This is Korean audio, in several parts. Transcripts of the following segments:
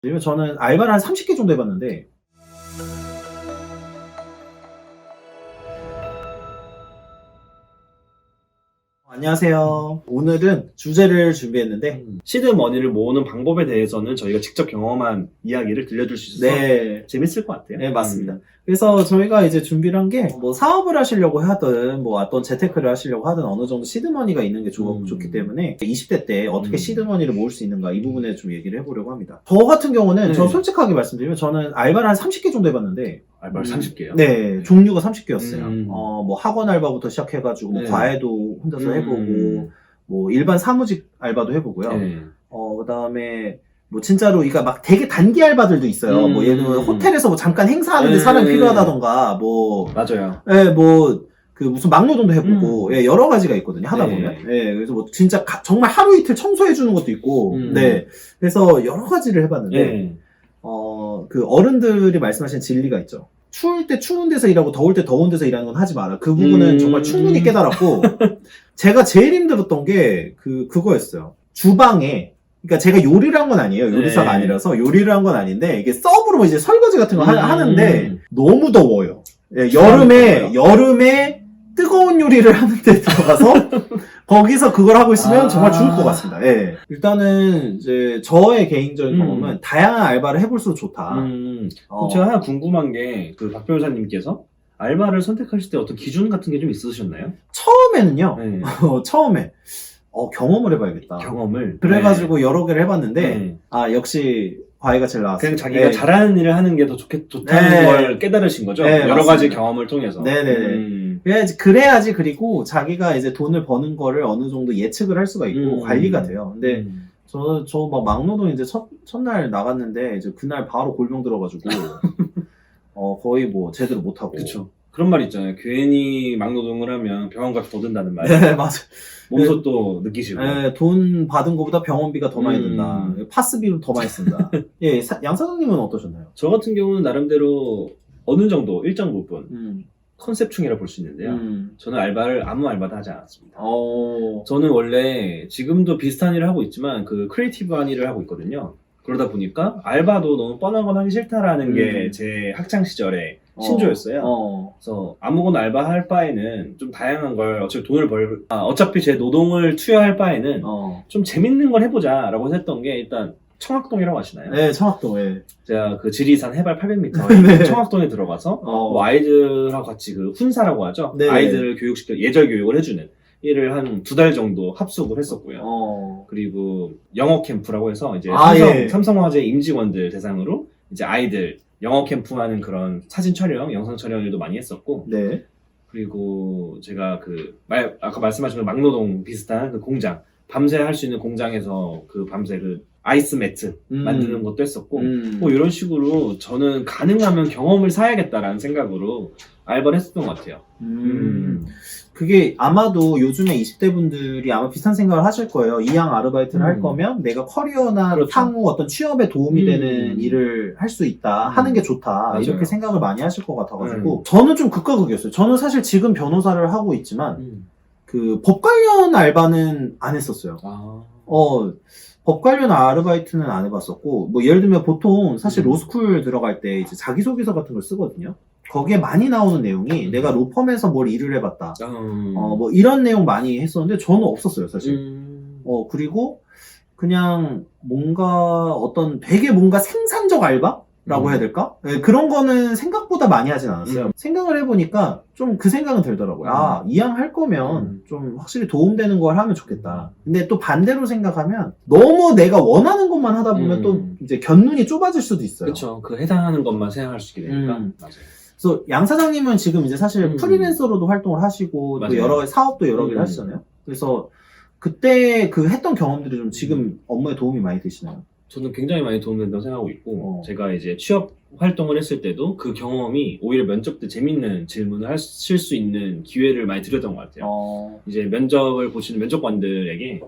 왜냐면 저는 알바를 한 30개 정도 해봤는데 안녕하세요. 오늘은 주제를 준비했는데 시드머니를 모으는 방법에 대해서는 저희가 직접 경험한 이야기를 들려줄 수 있어서 네, 재밌을 것 같아요. 네 맞습니다. 그래서 저희가 이제 준비를 한 게 뭐 사업을 하시려고 하든 뭐 어떤 재테크를 하시려고 하든 어느 정도 시드머니가 있는 게 좋기 때문에 20대 때 어떻게 시드머니를 모을 수 있는가 이 부분에 좀 얘기를 해보려고 합니다. 저 같은 경우는 네. 저 솔직하게 말씀드리면 저는 알바를 한 30개 정도 해봤는데 알바를 30개요? 네, 종류가 30개였어요. 음. 뭐 학원 알바부터 시작해가지고 뭐 네. 과외도 혼자서 해보고 뭐 일반 사무직 알바도 해보고요. 네. 그다음에 뭐 진짜로 그러니까 막 되게 단기 알바들도 있어요. 뭐 예를 들면 호텔에서 뭐 잠깐 행사하는데 사람이 필요하다던가 뭐 맞아요. 예, 뭐 그 무슨 막노동도 해보고 예, 여러 가지가 있거든요. 하다 네. 보면. 예, 그래서 뭐 진짜 정말 하루 이틀 청소해 주는 것도 있고. 네. 그래서 여러 가지를 해봤는데 네. 그 어른들이 말씀하신 진리가 있죠. 추울 때 추운 데서 일하고 더울 때 더운 데서 일하는 건 하지 마라. 그 부분은 정말 충분히 깨달았고, 제가 제일 힘들었던 게 그거였어요. 주방에, 그러니까 제가 요리를 한 건 아니에요. 요리사가 네. 아니라서 요리를 한 건 아닌데, 이게 서브로 뭐 이제 설거지 같은 거 하는데, 너무 더워요. 예, 여름에 뜨거운 요리를 하는 데 들어가서, 거기서 그걸 하고 있으면 정말 죽을 것 같습니다. 예. 일단은 이제 저의 개인적인 경험은 다양한 알바를 해볼수록 좋다. 그럼 제가 하나 궁금한 게 그 박 변호사님께서 알바를 선택하실 때 어떤 기준 같은 게 좀 있으셨나요? 처음에는요. 네. 처음에 경험을 해봐야겠다. 경험을. 그래가지고 여러 개를 해봤는데 네. 역시 과외가 제일 나았어요. 그냥 자기가 네. 잘하는 일을 하는 게 더 좋다는 네. 걸 깨달으신 거죠? 네, 여러 맞습니다. 가지 경험을 통해서. 네네네. 그래야지 그리고 자기가 이제 돈을 버는 거를 어느 정도 예측을 할 수가 있고 관리가 돼요. 근데 저 막 막노동 이제 첫날 나갔는데 이제 그날 바로 골병 들어가지고 거의 뭐 제대로 못하고. 그쵸. 그런 말 있잖아요. 괜히 막노동을 하면 병원값이 더 든다는 말. 네, 맞아. 몸소 또 느끼시고. 네, 돈 받은 것보다 병원비가 더 많이 든다. 파스비로 더 많이 쓴다. 예, 양 사장님은 어떠셨나요? 저 같은 경우는 나름대로 어느 정도 일정 부분 컨셉충이라 볼 수 있는데요. 저는 알바를 아무 알바도 하지 않았습니다. 저는 원래 지금도 비슷한 일을 하고 있지만 그 크리에이티브한 일을 하고 있거든요. 그러다 보니까 알바도 너무 뻔한 건 하기 싫다라는 게 제 학창 시절의 신조였어요. 그래서 아무거나 알바할 바에는 좀 다양한 걸 어차피 제 노동을 투여할 바에는 좀 재밌는 걸 해보자라고 했던 게 일단 청학동이라고 아시나요? 네, 청학동. 예. 제가 그 지리산 해발 800m 네. 청학동에 들어가서 뭐 아이들하고 같이 그 훈사라고 하죠. 네. 아이들을 예절 교육을 해주는 일을 한 2달 정도 합숙을 했었고요. 그리고 영어 캠프라고 해서 이제 삼성화재 임직원들 대상으로 이제 아이들 영어 캠프하는 그런 사진 촬영, 영상 촬영 일도 많이 했었고. 네. 그리고 제가 아까 말씀하신 막노동 비슷한 그 공장, 밤새 할 수 있는 공장에서 밤새 아이스 매트 만드는 것도 했었고, 뭐 이런 식으로 저는 가능하면 경험을 사야겠다라는 생각으로 알바를 했었던 것 같아요. 그게 아마도 요즘에 20대 분들이 아마 비슷한 생각을 하실 거예요. 이양 아르바이트를 할 거면 내가 커리어나 그렇죠. 향후 어떤 취업에 도움이 되는 일을 할 수 있다. 하는 게 좋다. 맞아요. 이렇게 생각을 많이 하실 것 같아가지고 저는 좀 극과 극이었어요. 저는 사실 지금 변호사를 하고 있지만 그 법 관련 알바는 안 했었어요. 법 관련 아르바이트는 안 해봤었고, 뭐 예를 들면 보통 사실 로스쿨 들어갈 때 이제 자기소개서 같은 걸 쓰거든요. 거기에 많이 나오는 내용이 내가 로펌에서 뭘 일을 해봤다. 뭐 이런 내용 많이 했었는데 저는 없었어요, 사실. 그리고 그냥 뭔가 되게 뭔가 생산적 알바라고 해야 될까? 네, 그런 거는 생각보다 많이 하진 않았어요. 생각을 해보니까 좀 그 생각은 들더라고요. 이양 할 거면 좀 확실히 도움되는 걸 하면 좋겠다. 근데 또 반대로 생각하면 너무 내가 원하는 것만 하다 보면 또 이제 견눈이 좁아질 수도 있어요. 그렇죠. 그 해당하는 것만 생각할 수 있게 되니까. 맞아요. 그래서 양 사장님은 지금 이제 사실 프리랜서로도 활동을 하시고 또 여러 가지 사업도 여러 개를 하시잖아요. 그래서 그때 했던 경험들이 좀 지금 업무에 도움이 많이 되시나요? 저는 굉장히 많이 도움된다고 생각하고 있고, 제가 이제 취업 활동을 했을 때도 그 경험이 오히려 면접 때 재밌는 질문을 하실 수 있는 기회를 많이 드렸던 것 같아요. 이제 면접을 보시는 면접관들에게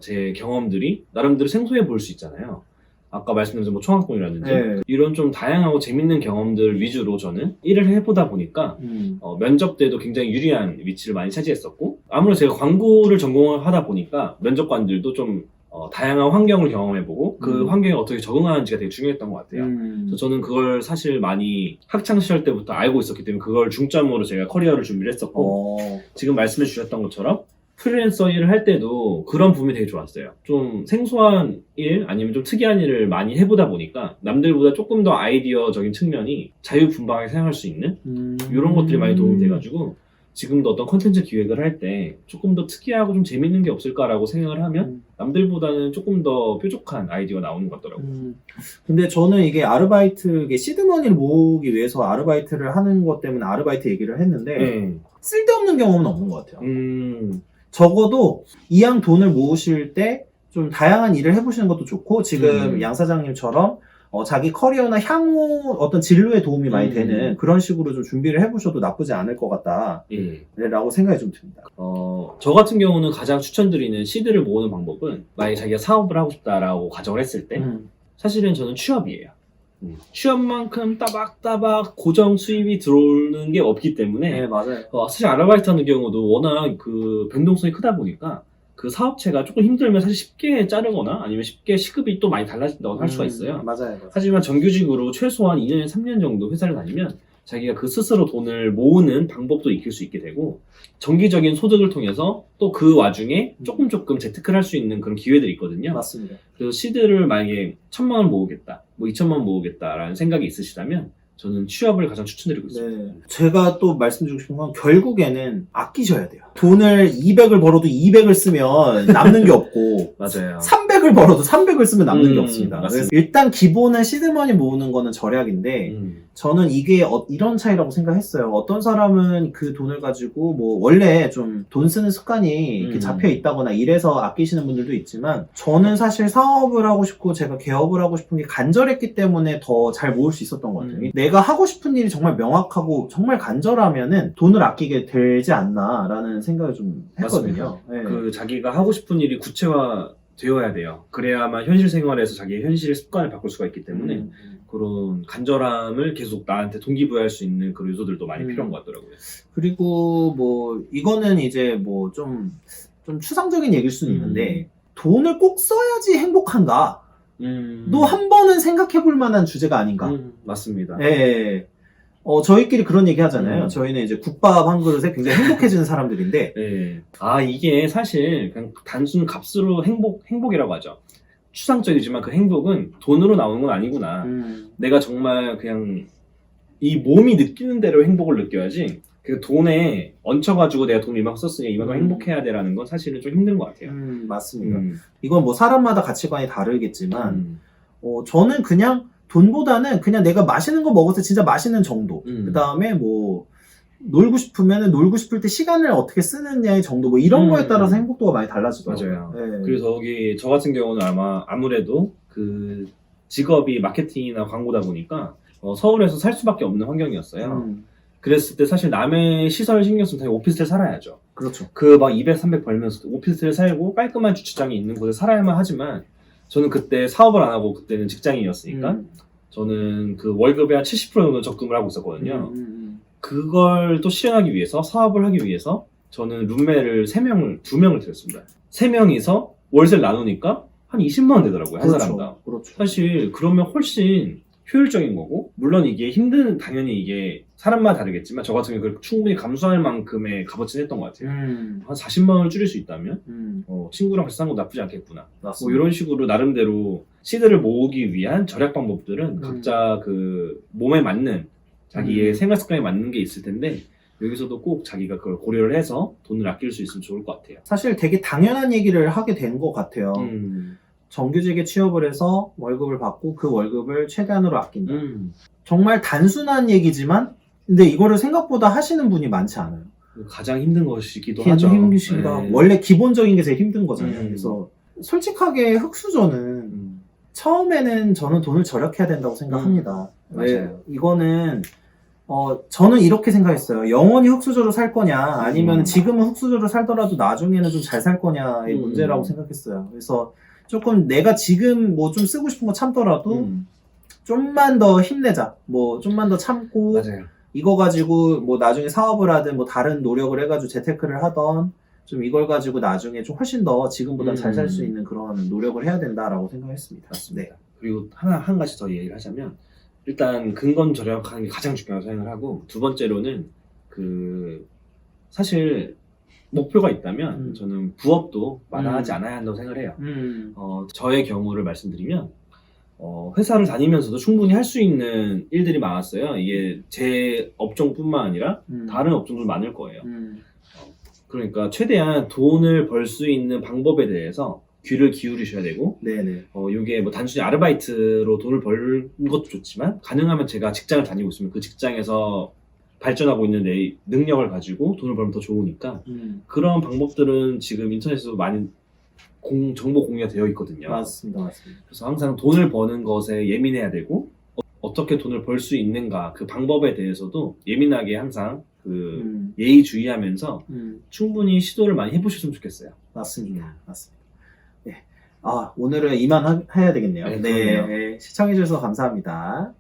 제 경험들이 나름대로 생소해 보일 수 있잖아요. 아까 말씀드린 뭐 청학동이라든지 이런 좀 다양하고 재밌는 경험들 위주로 저는 일을 해보다 보니까 면접 때도 굉장히 유리한 위치를 많이 차지했었고, 아무래도 제가 광고를 전공을 하다 보니까 면접관들도 좀 다양한 환경을 경험해보고 그 환경에 어떻게 적응하는지가 되게 중요했던 것 같아요. 그래서 저는 그걸 사실 많이 학창시절 때부터 알고 있었기 때문에 그걸 중점으로 제가 커리어를 준비를 했었고 지금 말씀해 주셨던 것처럼 프리랜서 일을 할 때도 그런 부분이 되게 좋았어요. 좀 생소한 일 아니면 좀 특이한 일을 많이 해보다 보니까 남들보다 조금 더 아이디어적인 측면이 자유분방하게 사용할 수 있는 이런 것들이 많이 도움이 돼가지고 지금도 어떤 컨텐츠 기획을 할 때 조금 더 특이하고 좀 재밌는 게 없을까라고 생각을 하면 남들보다는 조금 더 뾰족한 아이디어가 나오는 것 같더라고요. 근데 저는 이게 이게 시드머니를 모으기 위해서 아르바이트를 하는 것 때문에 아르바이트 얘기를 했는데 쓸데없는 경험은 없는 것 같아요. 적어도 이왕 돈을 모으실 때 좀 다양한 일을 해보시는 것도 좋고 지금 양 사장님처럼 자기 커리어나 향후 어떤 진로에 도움이 많이 되는 그런 식으로 좀 준비를 해보셔도 나쁘지 않을 것 같다 라고 생각이 좀 듭니다. 저 같은 경우는 가장 추천드리는 시드를 모으는 방법은 만약에 자기가 사업을 하고 싶다라고 가정을 했을 때 사실은 저는 취업이에요. 취업만큼 따박따박 고정 수입이 들어오는 게 없기 때문에 네, 맞아요. 사실 아르바이트 하는 경우도 워낙 그 변동성이 크다 보니까 그 사업체가 조금 힘들면 사실 쉽게 자르거나 아니면 쉽게 시급이 또 많이 달라진다고 할 수가 있어요. 맞아요. 하지만 정규직으로 최소한 2년에서 3년 정도 회사를 다니면 자기가 그 스스로 돈을 모으는 방법도 익힐 수 있게 되고 정기적인 소득을 통해서 또 그 와중에 조금 재테크를 할 수 있는 그런 기회들이 있거든요. 맞습니다. 그래서 시드를 만약에 1,000만 원 모으겠다, 뭐 2,000만 원 모으겠다라는 생각이 있으시다면 저는 취업을 가장 추천드리고 있습니다. 네. 제가 또 말씀드리고 싶은 건 결국에는 아끼셔야 돼요. 돈을 200을 벌어도 200을 쓰면 남는 게 없고 맞아요. 300을 벌어도 300을 쓰면 남는 게 없습니다. 맞습니다. 그래서 일단 기본은 시드머니 모으는 거는 절약인데 저는 이게 이런 차이라고 생각했어요. 어떤 사람은 그 돈을 가지고 뭐 원래 좀 돈 쓰는 습관이 이렇게 잡혀 있다거나 이래서 아끼시는 분들도 있지만 저는 사실 사업을 하고 싶고 제가 개업을 하고 싶은 게 간절했기 때문에 더 잘 모을 수 있었던 것 같아요. 내가 하고 싶은 일이 정말 명확하고 정말 간절하면은 돈을 아끼게 되지 않나라는 생각을 좀 했거든요. 네. 그 자기가 하고 싶은 일이 구체화 되어야 돼요. 그래야만 현실 생활에서 자기의 현실의 습관을 바꿀 수가 있기 때문에 그런 간절함을 계속 나한테 동기부여할 수 있는 그런 요소들도 많이 필요한 것 같더라고요. 그리고 뭐 이거는 이제 뭐 좀 추상적인 얘기일 수는 있는데 돈을 꼭 써야지 행복한가? 또 한 번은 생각해 볼 만한 주제가 아닌가? 맞습니다. 네. 저희끼리 그런 얘기 하잖아요. 저희는 이제 국밥 한 그릇에 굉장히 행복해지는 사람들인데. 네. 이게 사실 그냥 단순 값으로 행복이라고 하죠. 추상적이지만 그 행복은 돈으로 나오는 건 아니구나. 내가 정말 그냥 이 몸이 느끼는 대로 행복을 느껴야지 그 돈에 얹혀가지고 내가 돈 이만큼 썼으니 이만큼 행복해야 돼라는 건 사실은 좀 힘든 것 같아요. 맞습니다. 이건 뭐 사람마다 가치관이 다르겠지만 저는 그냥 돈보다는 그냥 내가 맛있는 거 먹을 때 진짜 맛있는 정도. 그 다음에 뭐 놀고 싶으면 놀고 싶을 때 시간을 어떻게 쓰느냐의 정도 뭐 이런 거에 따라서 행복도가 많이 달라지더라고요. 맞아요. 네. 그래서 여기 저 같은 경우는 아무래도 그 직업이 마케팅이나 광고다 보니까 서울에서 살 수밖에 없는 환경이었어요. 그랬을 때 사실 남의 시설 신경 쓰면 당연히 오피스텔 살아야죠. 그렇죠. 그 막 200, 300 벌면서 오피스텔 살고 깔끔한 주차장이 있는 곳에 살아야만 하지만 저는 그때 사업을 안 하고 그때는 직장인이었으니까 저는 그 월급의 한 70% 정도 적금을 하고 있었거든요. 그걸 또 실현하기 위해서 사업을 하기 위해서 저는 룸메를 2명을 들였습니다. 3명이서 월세를 나누니까 한 20만 원 되더라고요. 한 사람당. 그렇죠. 사실 그러면 훨씬 효율적인 거고 물론 이게 당연히 이게 사람마다 다르겠지만 저 같은 경우는 충분히 감수할 만큼의 값어치는 했던 것 같아요. 한 40만 원을 줄일 수 있다면 친구랑 같이 산 거 나쁘지 않겠구나. 뭐 이런 식으로 나름대로 시드를 모으기 위한 절약 방법들은 각자 그 몸에 맞는 자기의 생활 습관에 맞는 게 있을 텐데 여기서도 꼭 자기가 그걸 고려를 해서 돈을 아낄 수 있으면 좋을 것 같아요. 사실 되게 당연한 얘기를 하게 된 것 같아요. 정규직에 취업을 해서 월급을 받고 그 월급을 최대한으로 아낀다. 정말 단순한 얘기지만 근데 이거를 생각보다 하시는 분이 많지 않아요. 가장 힘든 것이기도 하죠. 힘드시기도 하고 원래 기본적인 게 제일 힘든 거잖아요. 그래서 솔직하게 흑수저는 처음에는 저는 돈을 절약해야 된다고 생각합니다. 맞아요. 이거는 저는 이렇게 생각했어요. 영원히 흑수저로 살 거냐 아니면 지금은 흑수저로 살더라도 나중에는 좀 잘 살 거냐의 문제라고 생각했어요. 그래서 조금 내가 지금 뭐 좀 쓰고 싶은 거 참더라도 좀만 더 힘내자. 뭐 좀만 더 참고 맞아요. 이거 가지고 뭐 나중에 사업을 하든 뭐 다른 노력을 해가지고 재테크를 하던 좀 이걸 가지고 나중에 좀 훨씬 더 지금보다 잘 살 수 음. 있는 그런 노력을 해야 된다라고 생각했습니다. 맞습니다. 그리고 한 가지 더 얘기를 하자면, 일단 근검 절약하는 게 가장 중요하다고 생각을 하고, 두 번째로는 사실 목표가 있다면 저는 부업도 마다하지 않아야 한다고 생각을 해요. 저의 경우를 말씀드리면, 회사를 다니면서도 충분히 할 수 있는 일들이 많았어요. 이게 제 업종뿐만 아니라 다른 업종도 많을 거예요. 그러니까 최대한 돈을 벌 수 있는 방법에 대해서 귀를 기울이셔야 되고, 네네. 이게 뭐 단순히 아르바이트로 돈을 버는 것도 좋지만, 가능하면 제가 직장을 다니고 있으면 그 직장에서 발전하고 있는 내 능력을 가지고 돈을 벌면 더 좋으니까, 그런 방법들은 지금 인터넷에서 많이 정보 공유가 되어 있거든요. 맞습니다. 그래서 항상 돈을 버는 것에 예민해야 되고, 어떻게 돈을 벌 수 있는가, 그 방법에 대해서도 예민하게 항상 예의주의하면서 충분히 시도를 많이 해보셨으면 좋겠어요. 맞습니다. 네. 오늘은 이만 해야 되겠네요. 네. 시청해주셔서 감사합니다.